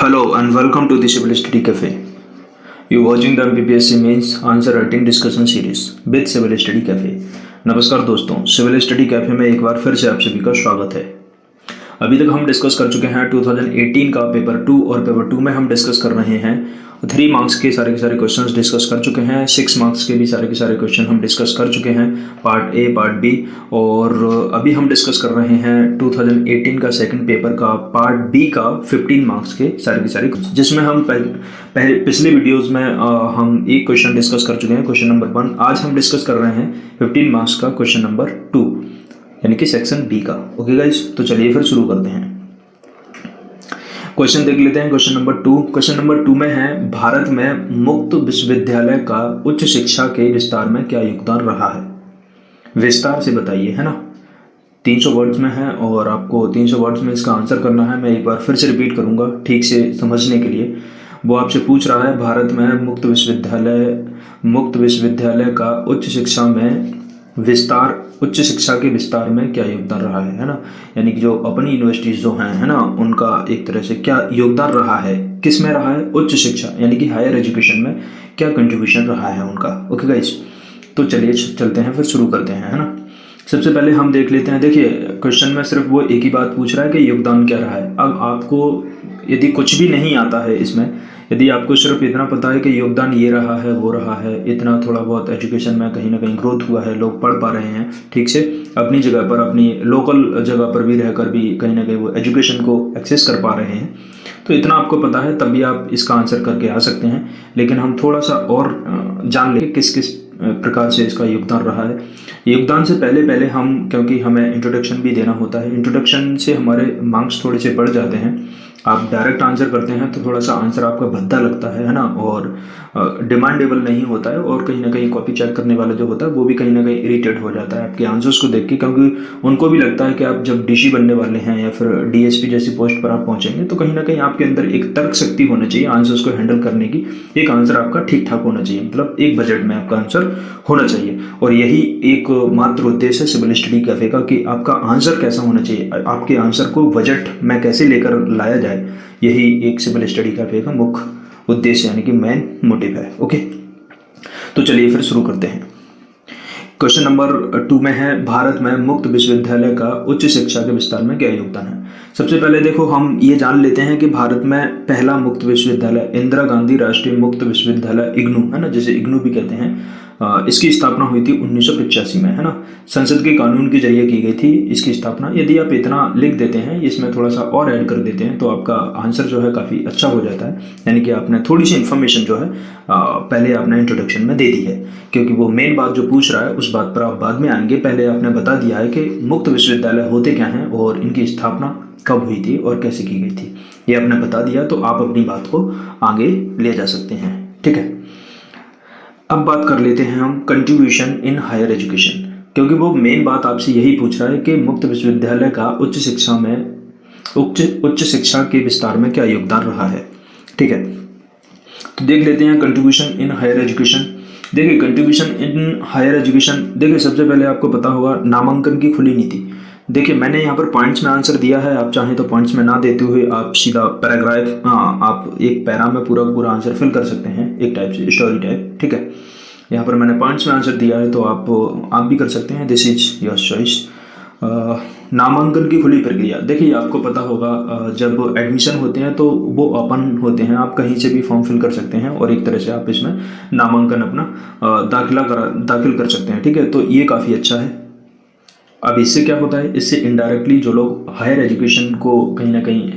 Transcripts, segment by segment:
Hello and welcome to the Civil Study Cafe. You're watching the MPPSC Mains Answer Writing Discussion Series with Civil Study Cafe. नमस्कार दोस्तों, civil study cafe में एक बार फिर से आप सभी का स्वागत है। अभी तक हम डिस्कस कर चुके हैं 2018 का पेपर 2 और पेपर 2 में हम डिस्कस कर रहे हैं 3 मार्क्स के सारे क्वेश्चंस डिस्कस कर चुके हैं। 6 मार्क्स के भी सारे क्वेश्चन हम डिस्कस कर चुके हैं, पार्ट ए पार्ट बी। और अभी हम डिस्कस कर रहे हैं 2018 का सेकंड पेपर का पार्ट बी का 15 मार्क्स के सारे जिसमें हम पिछले वीडियोस में हम एक क्वेश्चन डिस्कस कर चुके हैं, क्वेश्चन नंबर 1। आज हम डिस्कस कर रहे हैं 15 मार्क्स का क्वेश्चन नंबर 2 यानी कि सेक्शन बी का। ओके गाइस, तो चलिए फिर शुरू करते हैं। क्वेश्चन देख लेते हैं। Question number 2। क्वेश्चन नंबर 2 में है, भारत में मुक्त विश्वविद्यालय का उच्च शिक्षा के विस्तार में क्या योगदान रहा है? विस्तार से बताइए, है ना। 300 वर्ड्स में है और आपको 300 वर्ड्स में इसका आंसर करना है। मैं एक बार फिर से रिपीट करूंगा ठीक से समझने के लिए। वो आपसे पूछ रहा है, भारत में मुक्त विश्वविद्यालय का उच्च शिक्षा के विस्तार में क्या योगदान रहा है ना। यानी कि जो अपनी यूनिवर्सिटीज जो हैं, है ना, उनका एक तरह से क्या योगदान रहा है, किस में रहा है? उच्च शिक्षा यानी कि हायर एजुकेशन में क्या कंट्रीब्यूशन रहा है उनका। ओके गाइस, तो चलिए चलते हैं, फिर शुरू करते हैं, है ना। सबसे पहले हम देख लेते हैं। देखिए, क्वेश्चन में सिर्फ वो एक ही बात पूछ रहा है कि योगदान क्या रहा है। अब आपको यदि कुछ भी नहीं आता है इसमें, यदि आपको सिर्फ इतना पता है कि योगदान ये रहा है वो रहा है, इतना थोड़ा बहुत एजुकेशन में कहीं ना कहीं ग्रोथ हुआ है, लोग पढ़ पा रहे हैं ठीक से अपनी जगह पर, अपनी लोकल जगह पर भी रहकर भी कहीं ना कहीं वो एजुकेशन को एक्सेस कर पा रहे हैं, तो इतना आपको पता है तब भी आप इसका आंसर करके आ सकते हैं। लेकिन हम थोड़ा सा और जान लेंगे किस किस प्रकार से इसका योगदान रहा है। योगदान से पहले हम, क्योंकि हमें इंट्रोडक्शन भी देना होता है, इंट्रोडक्शन से हमारे मार्क्स थोड़े से बढ़ जाते हैं। आप डायरेक्ट आंसर करते हैं तो थोड़ा सा आंसर आपका भद्दा लगता है ना, और डिमांडेबल नहीं होता है, और कहीं ना कहीं कॉपी चेक करने वाला जो होता है वो भी कहीं ना कहीं इरिटेट हो जाता है आपके आंसर्स को देख के, क्योंकि उनको भी लगता है कि आप जब डीसी बनने वाले हैं या फिर डीएसपी जैसी पोस्ट पर आप पहुंचेंगे तो कहीं ना कहीं आपके अंदर एक तर्क शक्ति होनी चाहिए आंसर्स को हैंडल करने की। एक आंसर आपका ठीक ठाक होना चाहिए, मतलब एक बजट में आपका आंसर होना चाहिए। और यही एक मात्र उद्देश्य है सिविल स्टडी कैफे का कि आपका आंसर कैसा होना चाहिए, आपके आंसर को बजट में कैसे लेकर लाया जाए, यही एक सिविल स्टडी कैफे का मुख्य उद्देश्य यानी कि मेन मोटिव है। ओके, तो चलिए फिर शुरू करते हैं। क्वेश्चन नंबर 2 में है, भारत में मुक्त विश्वविद्यालय का उच्च शिक्षा के विस्तार में क्या योगदान है? सबसे पहले देखो, हम ये जान लेते हैं कि भारत में पहला मुक्त विश्वविद्यालय इंदिरा गांधी राष्ट्रीय मुक्त विश्वविद्यालय इग्नू, है ना, जिसे इग्नू भी कहते हैं, इसकी स्थापना हुई थी 1985 में, है ना। संसद के कानून के जरिए की गई थी इसकी स्थापना। यदि आप इतना लिख देते हैं, इसमें थोड़ा सा और ऐड कर देते हैं तो आपका आंसर जो है काफ़ी अच्छा हो जाता है। यानी कि आपने थोड़ी सी इन्फॉर्मेशन जो है पहले आपने इंट्रोडक्शन में दे दी है, क्योंकि वो मेन बात जो पूछ रहा है उस बात पर आप बाद में आएंगे। पहले आपने बता दिया है कि मुक्त विश्वविद्यालय होते क्या हैं और इनकी स्थापना कब हुई थी और कैसे की गई थी, ये आपने बता दिया, तो आप अपनी बात को आगे ले जा सकते हैं। ठीक है, अब बात कर लेते हैं हम कंट्रीब्यूशन इन हायर एजुकेशन, क्योंकि वो मेन बात आपसे यही पूछ रहा है कि मुक्त विश्वविद्यालय का उच्च शिक्षा के विस्तार में क्या योगदान रहा है। ठीक है, तो देख लेते हैं कंट्रीब्यूशन इन हायर एजुकेशन। देखिए, कंट्रीब्यूशन इन हायर एजुकेशन, देखिए सबसे पहले आपको पता होगा नामांकन की खुली नीति। देखिए, मैंने यहाँ पर पॉइंट्स में आंसर दिया है, आप चाहें तो पॉइंट्स में ना देते हुए आप सीधा पैराग्राफ, आप एक पैरा में पूरा आंसर फिल कर सकते हैं, एक टाइप से स्टोरी टाइप। ठीक है, यहाँ पर मैंने पॉइंट्स में आंसर दिया है तो आप भी कर सकते हैं, दिस इज योर चॉइस। नामांकन की खुली प्रक्रिया, देखिए आपको पता होगा जब एडमिशन होते हैं तो वो ओपन होते हैं, आप कहीं से भी फॉर्म फिल कर सकते हैं और एक तरह से आप इसमें नामांकन अपना दाखिल कर सकते हैं। ठीक है, तो ये काफ़ी अच्छा है। अब इससे क्या होता है, इससे इनडायरेक्टली जो लोग हायर एजुकेशन को कहीं ना कहीं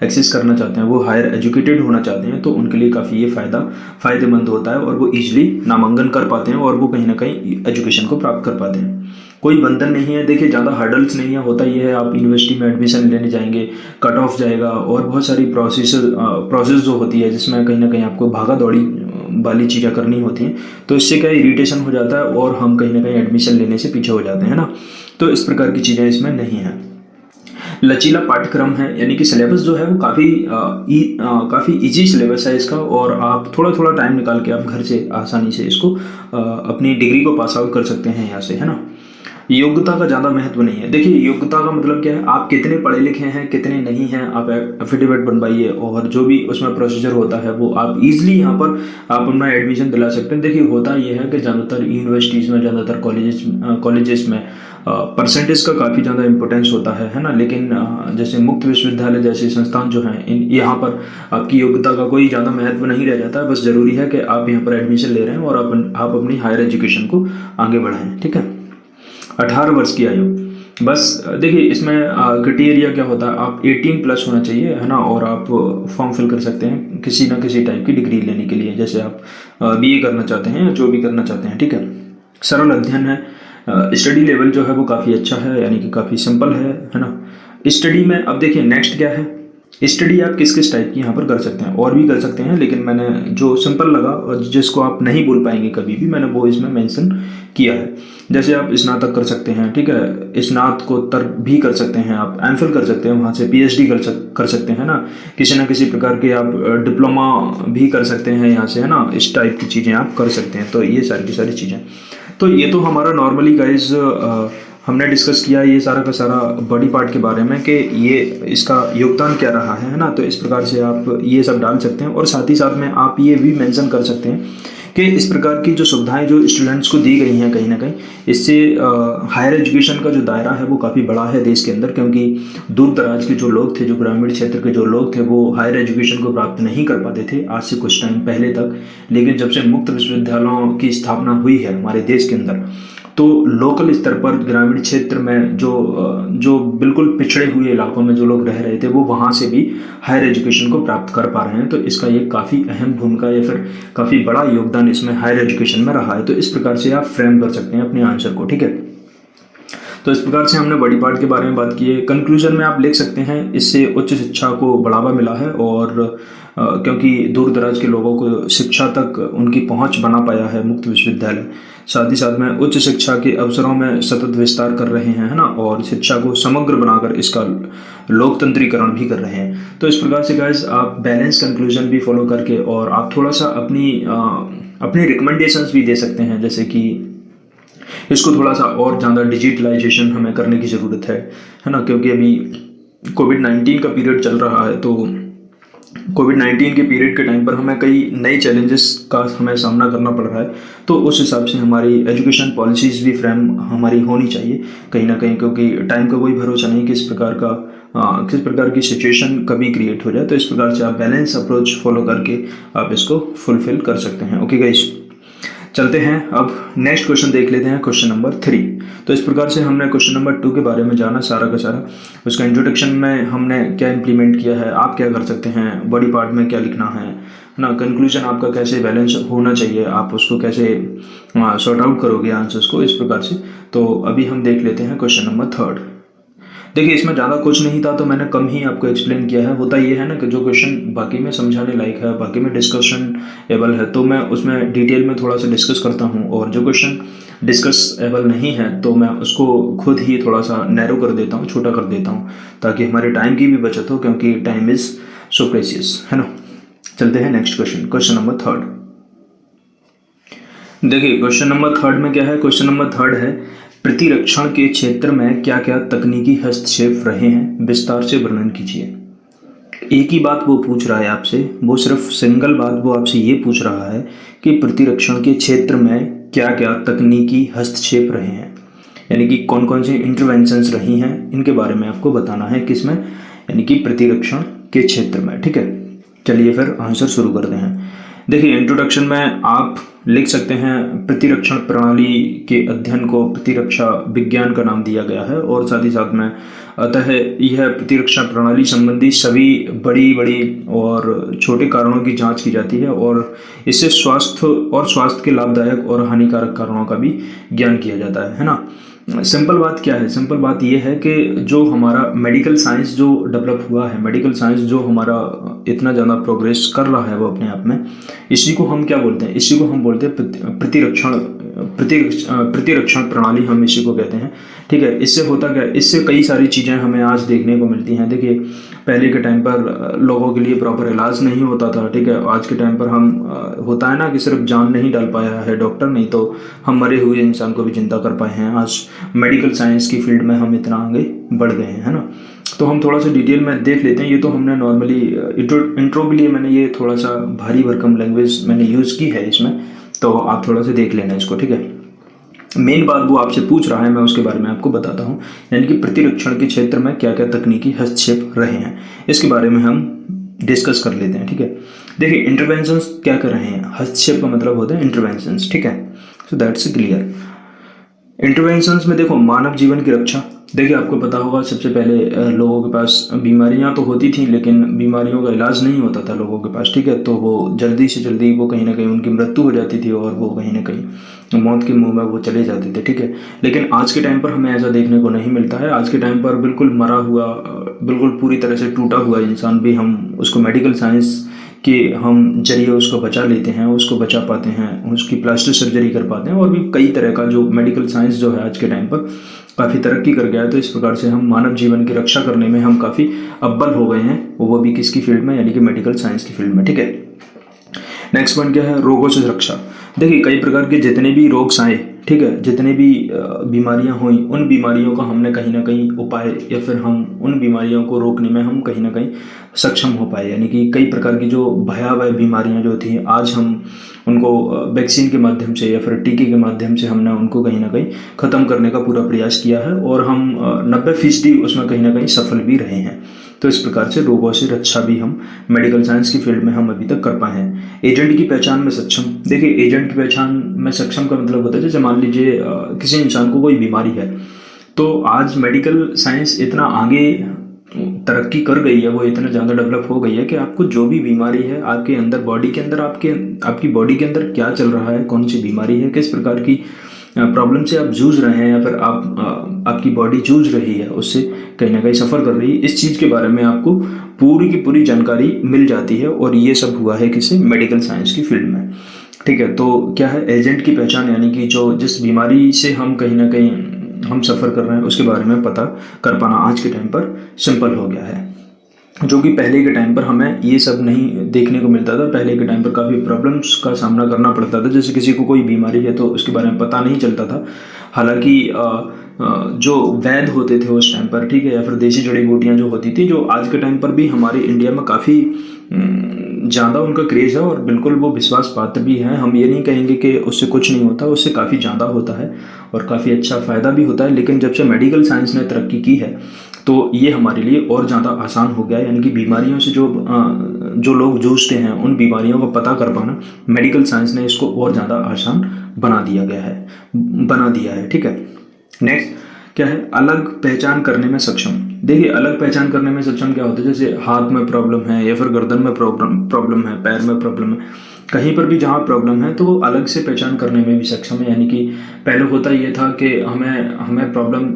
एक्सेस करना चाहते हैं, वो हायर एजुकेटेड होना चाहते हैं, तो उनके लिए काफ़ी ये फ़ायदेमंद होता है और वो ईजिली नामांकन कर पाते हैं और वो कहीं ना कहीं एजुकेशन को प्राप्त कर पाते हैं। कोई बंधन नहीं है, देखिए ज़्यादा हर्डल्स नहीं है। होता ये है, आप यूनिवर्सिटी में एडमिशन लेने जाएंगे, कट ऑफ जाएगा और बहुत सारी प्रोसेस जो होती है जिसमें कहीं ना कहीं आपको भागा दौड़ी वाली चीज़ें करनी होती हैं, तो इससे क्या इरिटेशन हो जाता है और हम कहीं ना कहीं एडमिशन लेने से पीछे हो जाते हैं ना। तो इस प्रकार की चीज़ें इसमें नहीं है। लचीला पाठ्यक्रम है, यानी कि सिलेबस जो है वो काफ़ी इजी सिलेबस है इसका, और आप थोड़ा टाइम निकाल के आप घर से आसानी से इसको अपनी डिग्री को पास आउट कर सकते हैं यहाँ से, है ना। योग्यता का ज़्यादा महत्व नहीं है। देखिए योग्यता का मतलब क्या है, आप कितने पढ़े लिखे हैं कितने नहीं हैं, आप एफिडेविट बनवाइए और जो भी उसमें प्रोसीजर होता है वो आप इजीली यहाँ पर आप अपना एडमिशन दिला सकते हैं। देखिए होता ये है कि ज़्यादातर यूनिवर्सिटीज़ में, ज़्यादातर कॉलेजेस में परसेंटेज का काफ़ी ज़्यादा इंपॉर्टेंस होता है ना। लेकिन जैसे मुक्त विश्वविद्यालय जैसे संस्थान जो हैं इन यहाँ पर आपकी योग्यता का कोई ज़्यादा महत्व नहीं रह जाता है। बस ज़रूरी है कि आप यहाँ पर एडमिशन ले रहे हैं और आप अपनी हायर एजुकेशन को आगे बढ़ाएं, ठीक है। 18 वर्ष की आयु, बस देखिए इसमें क्राइटेरिया क्या होता है, आप 18+ होना चाहिए, है ना। और आप फॉर्म फिल कर सकते हैं किसी ना किसी टाइप की डिग्री लेने के लिए, जैसे आप BA करना चाहते हैं या जो भी करना चाहते हैं, ठीक है। सरल अध्ययन है, स्टडी लेवल जो है वो काफ़ी अच्छा है, यानी कि काफ़ी सिंपल है ना। स्टडी में अब देखिए नेक्स्ट क्या है, स्टडी आप किस किस टाइप की यहाँ पर कर सकते हैं, और भी कर सकते हैं, लेकिन मैंने जो सिंपल लगा और जिसको आप नहीं भूल पाएंगे कभी भी, मैंने वो इसमें मेंशन किया है। जैसे आप स्नातक कर सकते हैं, ठीक है, स्नातकोत्तर भी कर सकते हैं, आप एमफिल कर सकते हैं, वहाँ से PhD कर सकते हैं ना, किसी न किसी प्रकार के आप डिप्लोमा भी कर सकते हैं यहाँ से, है ना। इस टाइप की चीज़ें आप कर सकते हैं। तो ये सारी की सारी चीज़ें, तो ये तो हमारा नॉर्मली गाइज हमने डिस्कस किया ये सारा का सारा बॉडी पार्ट के बारे में कि ये इसका योगदान क्या रहा है ना। तो इस प्रकार से आप ये सब डाल सकते हैं और साथ ही साथ में आप ये भी मेंशन कर सकते हैं कि इस प्रकार की जो सुविधाएं जो स्टूडेंट्स को दी गई हैं कहीं ना कहीं, इससे हायर एजुकेशन का जो दायरा है वो काफ़ी बड़ा है देश के अंदर, क्योंकि दूर दराज के जो लोग थे, जो ग्रामीण क्षेत्र के जो लोग थे, वो हायर एजुकेशन को प्राप्त नहीं कर पाते थे आज से कुछ टाइम पहले तक। लेकिन जब से मुक्त विश्वविद्यालयों की स्थापना हुई है हमारे देश के अंदर, तो लोकल स्तर पर ग्रामीण क्षेत्र में जो बिल्कुल पिछड़े हुए इलाकों में जो लोग रह रहे थे, वो वहाँ से भी हायर एजुकेशन को प्राप्त कर पा रहे हैं। तो इसका ये काफ़ी अहम भूमिका या फिर काफ़ी बड़ा योगदान इसमें हायर एजुकेशन में रहा है। तो इस प्रकार से आप फ्रेम कर सकते हैं अपने आंसर को, ठीक है। तो इस प्रकार से हमने बॉडी पार्ट के बारे में बात की है। कंक्लूजन में आप लिख सकते हैं, इससे उच्च शिक्षा को बढ़ावा मिला है और क्योंकि दूर दराज के लोगों को शिक्षा तक उनकी पहुंच बना पाया है मुक्त विश्वविद्यालय। साथ ही साथ में उच्च शिक्षा के अवसरों में सतत विस्तार कर रहे हैं, है ना, और शिक्षा को समग्र बनाकर इसका लोकतंत्रीकरण भी कर रहे हैं। तो इस प्रकार से गाइस आप बैलेंस कंक्लूजन भी फॉलो करके और आप थोड़ा सा अपनी रिकमेंडेशंस भी दे सकते हैं, जैसे कि इसको थोड़ा सा और ज़्यादा डिजिटलाइजेशन हमें करने की ज़रूरत है ना, क्योंकि अभी कोविड-19 का पीरियड चल रहा है। तो कोविड-19 के पीरियड के टाइम पर हमें कई नए चैलेंजेस का हमें सामना करना पड़ रहा है। तो उस हिसाब से हमारी एजुकेशन पॉलिसीज़ भी फ्रेम हमारी होनी चाहिए कहीं ना कहीं, क्योंकि टाइम का कोई भरोसा नहीं किस प्रकार की सिचुएशन कभी क्रिएट हो जाए। तो इस प्रकार से आप बैलेंस अप्रोच फॉलो करके आप इसको फुलफिल कर सकते हैं। ओके गाइस, चलते हैं अब नेक्स्ट क्वेश्चन देख लेते हैं, क्वेश्चन नंबर 3। तो इस प्रकार से हमने क्वेश्चन नंबर 2 के बारे में जाना सारा का सारा। उसका इंट्रोडक्शन में हमने क्या इंप्लीमेंट किया है, आप क्या कर सकते हैं, बॉडी पार्ट में क्या लिखना है ना, कंक्लूजन आपका कैसे बैलेंस होना चाहिए, आप उसको कैसे सॉर्ट आउट करोगे आंसर्स को, इस प्रकार से। तो अभी हम देख लेते हैं क्वेश्चन नंबर 3। देखिए इसमें ज़्यादा कुछ नहीं था, तो मैंने कम ही आपको एक्सप्लेन किया है। होता ये है ना कि जो क्वेश्चन बाकी में समझाने लायक है, बाकी में डिस्कशन एबल है, तो मैं उसमें डिटेल में थोड़ा सा डिस्कस करता हूँ, और जो क्वेश्चन डिस्कस एबल नहीं है तो मैं उसको खुद ही थोड़ा सा नैरो कर देता हूँ, छोटा कर देता हूँ, ताकि हमारे टाइम की भी बचत हो, क्योंकि टाइम इज़ सो प्रेशियस, है ना। चलते हैं नेक्स्ट क्वेश्चन, क्वेश्चन नंबर 3। देखिए क्वेश्चन नंबर 3 में क्या है, क्वेश्चन नंबर 3 है प्रतिरक्षण के क्षेत्र में क्या क्या तकनीकी हस्तक्षेप रहे हैं, विस्तार से वर्णन कीजिए। एक ही बात वो पूछ रहा है आपसे, वो सिर्फ सिंगल बात वो आपसे ये पूछ रहा है कि प्रतिरक्षण के क्षेत्र में क्या क्या तकनीकी हस्तक्षेप रहे हैं, यानी कि कौन कौन सी इंटरवेंशंस रही हैं, इनके बारे में आपको बताना है, किसमें, यानी कि प्रतिरक्षण के क्षेत्र में, ठीक है। चलिए फिर आंसर शुरू करते हैं। देखिए इंट्रोडक्शन में आप लिख सकते हैं प्रतिरक्षण प्रणाली के अध्ययन को प्रतिरक्षा विज्ञान का नाम दिया गया है, और साथ ही साथ में अतः यह प्रतिरक्षा प्रणाली संबंधी सभी बड़ी बड़ी और छोटे कारणों की जांच की जाती है, और इससे स्वास्थ्य के लाभदायक और हानिकारक कारणों का भी ज्ञान किया जाता है ना। सिंपल बात क्या है, सिंपल बात यह है कि जो हमारा मेडिकल साइंस जो डेवलप हुआ है, मेडिकल साइंस जो हमारा इतना ज़्यादा प्रोग्रेस कर रहा है वो अपने आप में, इसी को हम क्या बोलते हैं, इसी को हम बोलते हैं प्रतिरक्षण प्रतिरक्षण प्रणाली हम इसी को कहते हैं, ठीक है। इससे होता क्या, इससे कई सारी चीज़ें हमें आज देखने को मिलती हैं। देखिए पहले के टाइम पर लोगों के लिए प्रॉपर इलाज नहीं होता था, ठीक है। आज के टाइम पर हम होता है ना कि सिर्फ जान नहीं डाल पाया है डॉक्टर, नहीं तो हम मरे हुए इंसान को भी जिंदा कर पाए हैं। आज मेडिकल साइंस की फील्ड में हम इतना आगे बढ़ गए हैं, है ना। तो हम थोड़ा सा डिटेल में देख लेते हैं। ये तो हमने नॉर्मली इंट्रो के लिए मैंने ये थोड़ा सा भारी भरकम लैंग्वेज मैंने यूज़ की है इसमें, तो आप थोड़ा सा देख लेना इसको, ठीक है। मेन बात वो आपसे पूछ रहा है, मैं उसके बारे में आपको बताता हूँ, यानी कि प्रतिरक्षण के क्षेत्र में क्या क्या तकनीकी हस्तक्षेप रहे हैं, इसके बारे में हम डिस्कस कर लेते हैं, ठीक है। देखिए इंटरवेंशंस क्या कर रहे हैं, हस्तक्षेप का मतलब होता है इंटरवेंशंस, ठीक है। So that's clear. इंटरवेंशंस में देखो मानव जीवन की रक्षा। देखिए आपको पता होगा सबसे पहले लोगों के पास बीमारियां तो होती थी, लेकिन बीमारियों का इलाज नहीं होता था लोगों के पास, ठीक है। तो वो जल्दी से जल्दी वो कहीं ना कहीं उनकी मृत्यु हो जाती थी और वो कहीं ना कहीं मौत के मुंह में वो चले जाते थे, ठीक है। लेकिन आज के टाइम पर हमें ऐसा देखने को नहीं मिलता है। आज के टाइम पर बिल्कुल मरा हुआ, बिल्कुल पूरी तरह से टूटा हुआ इंसान भी हम उसको मेडिकल साइंस कि हम जरिए उसको बचा लेते हैं, उसको बचा पाते हैं, उसकी प्लास्टिक सर्जरी कर पाते हैं, और भी कई तरह का जो मेडिकल साइंस जो है आज के टाइम पर काफ़ी तरक्की कर गया है। तो इस प्रकार से हम मानव जीवन की रक्षा करने में हम काफ़ी अव्वल हो गए हैं, वो भी किसकी फील्ड में, यानी कि मेडिकल साइंस की फील्ड में, ठीक है। नेक्स्ट पॉइंट क्या है, रोगों से रक्षा। देखिए कई प्रकार के जितने भी रोग आए, ठीक है, जितने भी बीमारियां हुई, उन बीमारियों का हमने कहीं ना कहीं उपाय या फिर हम उन बीमारियों को रोकने में हम कहीं ना कहीं सक्षम हो पाए। यानी कि कई प्रकार की जो भयावह बीमारियां जो थी, आज हम उनको वैक्सीन के माध्यम से या फिर टीके के माध्यम से हमने उनको कहीं ना कहीं ख़त्म करने का पूरा प्रयास किया है, और हम 90% उसमें कहीं ना कहीं सफल भी रहे हैं। तो इस प्रकार से रोगों से रक्षा भी हम मेडिकल साइंस की फील्ड में हम अभी तक कर पाए हैं। एजेंट की पहचान में सक्षम। देखिए एजेंट की पहचान में सक्षम का मतलब होता है, जैसे मान लीजिए किसी इंसान को कोई बीमारी है, तो आज मेडिकल साइंस इतना आगे तरक्की कर गई है, वो इतना ज़्यादा डेवलप हो गई है कि आपको जो भी बीमारी है आपके अंदर बॉडी के अंदर, आपकी बॉडी के अंदर क्या चल रहा है, कौन सी बीमारी है, किस प्रकार की प्रॉब्लम से आप जूझ रहे हैं, या फिर आपकी बॉडी जूझ रही है, उससे कहीं ना कहीं सफ़र कर रही है, इस चीज़ के बारे में आपको पूरी की पूरी जानकारी मिल जाती है। और ये सब हुआ है किसी मेडिकल साइंस की फील्ड में, ठीक है। तो क्या है, एजेंट की पहचान, यानी कि जो जिस बीमारी से हम कहीं ना कहीं हम सफ़र कर रहे हैं उसके बारे में पता कर पाना आज के टाइम पर सिंपल हो गया है, जो कि पहले के टाइम पर हमें ये सब नहीं देखने को मिलता था। पहले के टाइम पर काफ़ी प्रॉब्लम्स का सामना करना पड़ता था, जैसे किसी को कोई बीमारी है तो उसके बारे में पता नहीं चलता था। हालांकि जो वैद्य होते थे उस टाइम पर, ठीक है, या फिर देसी जड़ी बूटियाँ जो होती थी, जो आज के टाइम पर भी हमारे इंडिया में काफ़ी ज़्यादा उनका क्रेज़ है, और बिल्कुल वो विश्वास पात्र भी हैं। हम ये नहीं कहेंगे कि उससे कुछ नहीं होता, उससे काफ़ी ज़्यादा होता है और काफ़ी अच्छा फ़ायदा भी होता है। लेकिन जब से मेडिकल साइंस ने तरक्की की है तो ये हमारे लिए और ज़्यादा आसान हो गया है। यानी कि बीमारियों से जो लोग जूझते हैं, उन बीमारियों को पता कर पाना मेडिकल साइंस ने इसको और ज़्यादा आसान बना दिया है, ठीक है। नेक्स्ट क्या है, अलग पहचान करने में सक्षम। देखिए अलग पहचान करने में सक्षम क्या होता है, जैसे हाथ में प्रॉब्लम है या फिर गर्दन में प्रॉब्लम है, पैर में प्रॉब्लम है, कहीं पर भी जहाँ प्रॉब्लम है तो वो अलग से पहचान करने में भी सक्षम है। यानी कि पहले होता ये था कि हमें प्रॉब्लम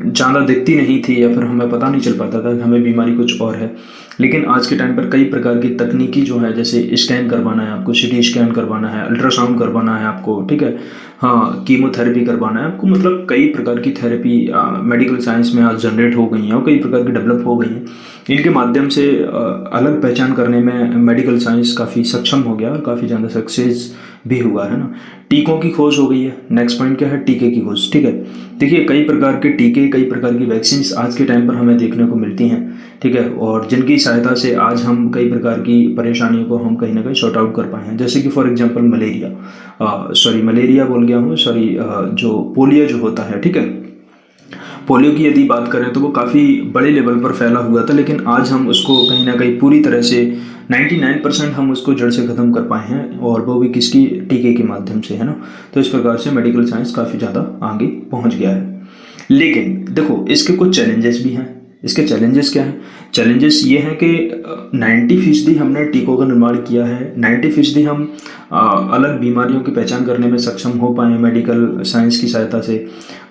ज़्यादा दिखती नहीं थी, या फिर हमें पता नहीं चल पाता था कि हमें बीमारी कुछ और है। लेकिन आज के टाइम पर कई प्रकार की तकनीकी जो है, जैसे स्कैन करवाना है आपको, सिटी स्कैन करवाना है, अल्ट्रासाउंड करवाना है आपको, ठीक है, हाँ, कीमोथेरेपी करवाना है आपको, मतलब कई प्रकार की थेरेपी मेडिकल साइंस में आज जनरेट हो गई हैं और कई प्रकार की डेवलप हो गई हैं। इनके माध्यम से अलग पहचान करने में मेडिकल साइंस काफ़ी सक्षम हो गया और काफ़ी ज़्यादा सक्सेस भी हुआ है ना। टीकों की खोज हो गई है। नेक्स्ट पॉइंट क्या है, टीके की खोज, ठीक है। देखिए कई प्रकार के टीके, कई प्रकार की वैक्सीन आज के टाइम पर हमें देखने को मिलती हैं, ठीक है, और जिनकी सहायता से आज हम कई प्रकार की परेशानियों को हम कहीं ना कहीं सॉर्ट आउट कर पाए हैं। जैसे कि फॉर एग्जांपल मलेरिया बोल गया हूँ, जो पोलियो जो होता है, ठीक है, पोलियो की यदि बात करें तो वो काफ़ी बड़े लेवल पर फैला हुआ था, लेकिन आज हम उसको कहीं ना कहीं पूरी तरह से 99% हम उसको जड़ से ख़त्म कर पाए हैं, और वो भी किसकी, टीके के माध्यम से, है ना। तो इस प्रकार से मेडिकल साइंस काफ़ी ज़्यादा आगे पहुंच गया है। लेकिन देखो इसके कुछ चैलेंजेस भी हैं। इसके चैलेंजेस क्या हैं? चैलेंजेस ये हैं कि 90% हमने टीकों का निर्माण किया है, 90% हम अलग बीमारियों की पहचान करने में सक्षम हो पाए मेडिकल साइंस की सहायता से,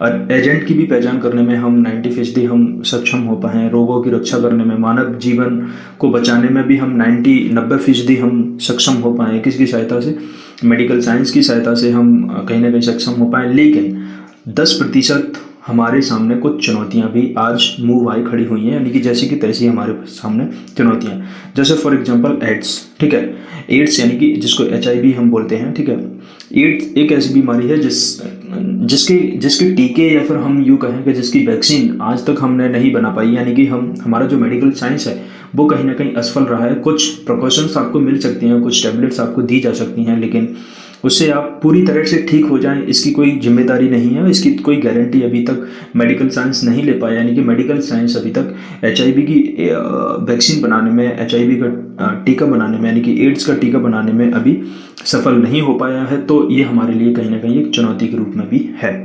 और एजेंट की भी पहचान करने में हम 90% हम सक्षम हो पाए, रोगों की रक्षा करने में, मानव जीवन को बचाने में भी हम 90% हम सक्षम हो पाए। किसकी सहायता से? मेडिकल साइंस की सहायता से हम कहीं ना कहीं सक्षम हो पाए। लेकिन 10% हमारे सामने कुछ चुनौतियां भी आज मुंह भाई खड़ी हुई हैं, यानी कि जैसी कि तैसी हमारे सामने चुनौतियां, जैसे फॉर एग्जांपल एड्स, ठीक है। एड्स यानी कि जिसको HIV हम बोलते हैं, ठीक है। एड्स एक ऐसी बीमारी है जिसके टीके या फिर हम यूँ कहें कि जिसकी वैक्सीन आज तक हमने नहीं बना पाई, यानी कि हमारा जो मेडिकल साइंस है वो कहीं ना कहीं असफल रहा है। कुछ प्रिकॉशंस आपको मिल सकती हैं, कुछ टैबलेट्स आपको दी जा सकती हैं, लेकिन उससे आप पूरी तरह से ठीक हो जाएं इसकी कोई जिम्मेदारी नहीं है, इसकी कोई गारंटी अभी तक मेडिकल साइंस नहीं ले पाया। यानी कि मेडिकल साइंस अभी तक HIV की वैक्सीन बनाने में, HIV का टीका बनाने में, यानी कि एड्स का टीका बनाने में अभी सफल नहीं हो पाया है। तो ये हमारे लिए कहीं ना कहीं एक चुनौती के रूप में भी है।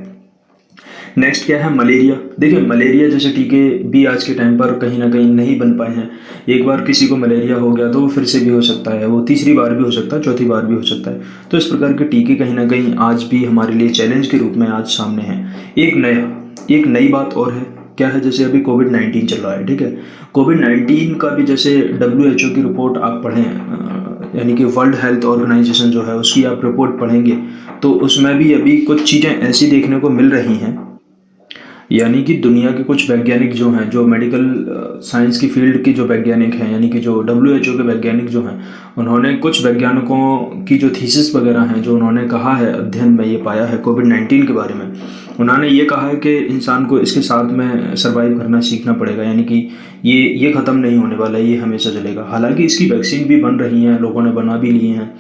नेक्स्ट क्या है? मलेरिया। देखिए, मलेरिया जैसे टीके भी आज के टाइम पर कहीं ना कहीं नहीं बन पाए हैं। एक बार किसी को मलेरिया हो गया तो वो फिर से भी हो सकता है, वो तीसरी बार भी हो सकता है, चौथी बार भी हो सकता है। तो इस प्रकार के टीके कहीं ना कहीं आज भी हमारे लिए चैलेंज के रूप में आज सामने हैं। एक नई बात और है, क्या है? जैसे अभी कोविड-19 चल रहा है, ठीक है। कोविड-19 का भी जैसे WHO की रिपोर्ट आप पढ़ें, यानी कि वर्ल्ड हेल्थ ऑर्गेनाइजेशन जो है उसकी आप रिपोर्ट पढ़ेंगे तो उसमें भी अभी कुछ चीज़ें ऐसी देखने को मिल रही हैं, यानी कि दुनिया के कुछ वैज्ञानिक जो हैं, जो मेडिकल साइंस की फील्ड के जो वैज्ञानिक हैं, यानी कि जो WHO के वैज्ञानिक जो हैं, उन्होंने कुछ वैज्ञानिकों की जो थीसिस वगैरह हैं, जो उन्होंने कहा है, अध्ययन में ये पाया है कोविड-19 के बारे में, उन्होंने ये कहा है कि इंसान को इसके साथ में सर्वाइव करना सीखना पड़ेगा, यानी कि ये ख़त्म नहीं होने वाला है, ये हमेशा चलेगा। हालांकि इसकी वैक्सीन भी बन रही हैं, लोगों ने बना भी लिए हैं,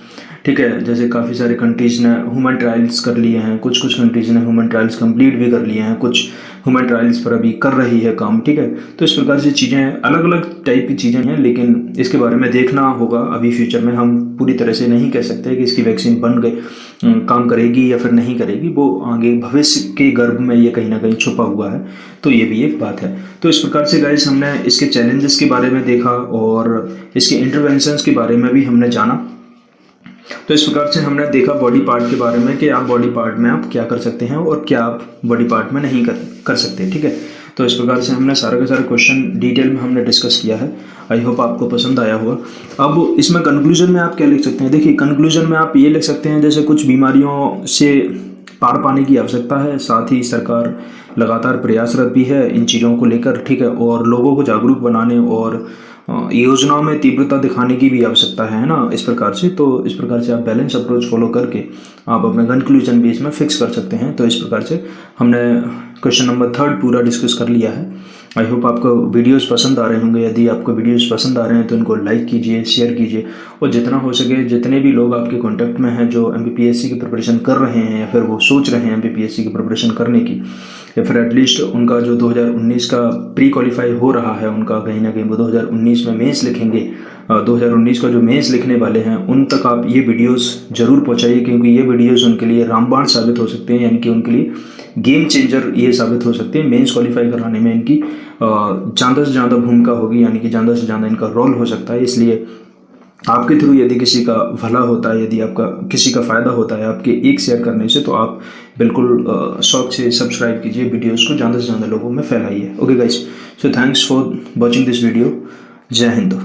ठीक है। जैसे काफ़ी सारे कंट्रीज़ ने ह्यूमन ट्रायल्स कर लिए हैं, कुछ कंट्रीज़ ने ह्यूमन ट्रायल्स कंप्लीट भी कर लिए हैं, कुछ ह्यूमन ट्रायल्स पर अभी कर रही है काम, ठीक है। तो इस प्रकार से चीज़ें अलग अलग टाइप की चीज़ें हैं, लेकिन इसके बारे में देखना होगा अभी फ्यूचर में। हम पूरी तरह से नहीं कह सकते कि इसकी वैक्सीन बन गई, काम करेगी या फिर नहीं करेगी, वो आगे भविष्य के गर्भ में ये कहीं ना कहीं छुपा हुआ है। तो ये भी एक बात है। तो इस प्रकार से गाइस हमने इसके चैलेंजेस के बारे में देखा और इसके इंटरवेंशंस के बारे में भी हमने जाना। तो इस प्रकार से हमने देखा बॉडी पार्ट के बारे में कि आप बॉडी पार्ट में आप क्या कर सकते हैं और क्या आप बॉडी पार्ट में नहीं कर सकते, ठीक है। तो इस प्रकार से हमने सारे के सारे क्वेश्चन डिटेल में हमने डिस्कस किया है। आई होप आपको पसंद आया होगा। अब इसमें कंक्लूजन में आप क्या लिख सकते हैं? देखिए, कंक्लूजन में आप ये लिख सकते हैं, जैसे कुछ बीमारियों से पार पाने की आवश्यकता है, साथ ही सरकार लगातार प्रयासरत भी है इन चीज़ों को लेकर, ठीक है। और लोगों को जागरूक बनाने और योजनाओं में तीव्रता दिखाने की भी आवश्यकता है ना, इस प्रकार से। तो इस प्रकार से आप बैलेंस अप्रोच फॉलो करके आप अपने कंक्लूजन भी इसमें फिक्स कर सकते हैं। तो इस प्रकार से हमने क्वेश्चन नंबर 3 पूरा डिस्कस कर लिया है। आई होप आपको वीडियोस पसंद आ रहे होंगे। यदि आपको वीडियोस पसंद आ रहे हैं तो इनको लाइक कीजिए, शेयर कीजिए, और जितना हो सके जितने भी लोग आपके कॉन्टैक्ट में हैं जो MPPSC की प्रिपरेशन कर रहे हैं या फिर वो सोच रहे हैं MPPSC की प्रिपरेशन करने की, या फिर एटलीस्ट उनका जो 2019 का प्री क्वालिफाई हो रहा है, उनका कहीं ना कहीं वो 2019 में मेंस लिखेंगे, 2019 का जो मेंस लिखने वाले हैं, उन तक आप ये वीडियोस जरूर पहुंचाइए, क्योंकि ये वीडियोस उनके लिए रामबाण साबित हो सकते हैं, यानी कि उनके लिए गेम चेंजर ये साबित हो सकते हैं। मेंस क्वालिफाई कराने में इनकी ज़्यादा से ज़्यादा भूमिका होगी, यानी कि ज़्यादा से ज़्यादा इनका रोल हो सकता है। इसलिए आपके थ्रू यदि किसी का भला होता है, यदि आपका किसी का फ़ायदा होता है आपके एक शेयर करने से, तो आप बिल्कुल शौक से सब्सक्राइब कीजिए, वीडियोस को ज़्यादा से ज़्यादा लोगों में फैलाइए। Okay guys, so thanks for watching this video. Jai Hind.